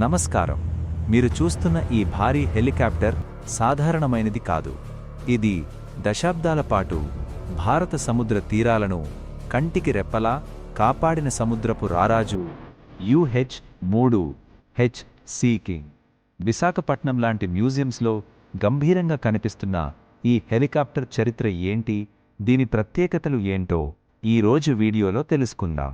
నమస్కారం. మీరు చూస్తున్న ఈ భారీ హెలికాప్టర్ సాధారణమైనది కాదు. ఇది దశాబ్దాల పాటు భారత సముద్ర తీరాలను కంటికి రెప్పలా కాపాడిన సముద్రపు రారాజు UH-3 సీ కింగ్. విశాఖపట్నం లాంటి మ్యూజియంస్లో గంభీరంగా కనిపిస్తున్న ఈ హెలికాప్టర్ చరిత్ర ఏంటి, దీని ప్రత్యేకతలు ఏంటో ఈ రోజు వీడియోలో తెలుసుకుందాం.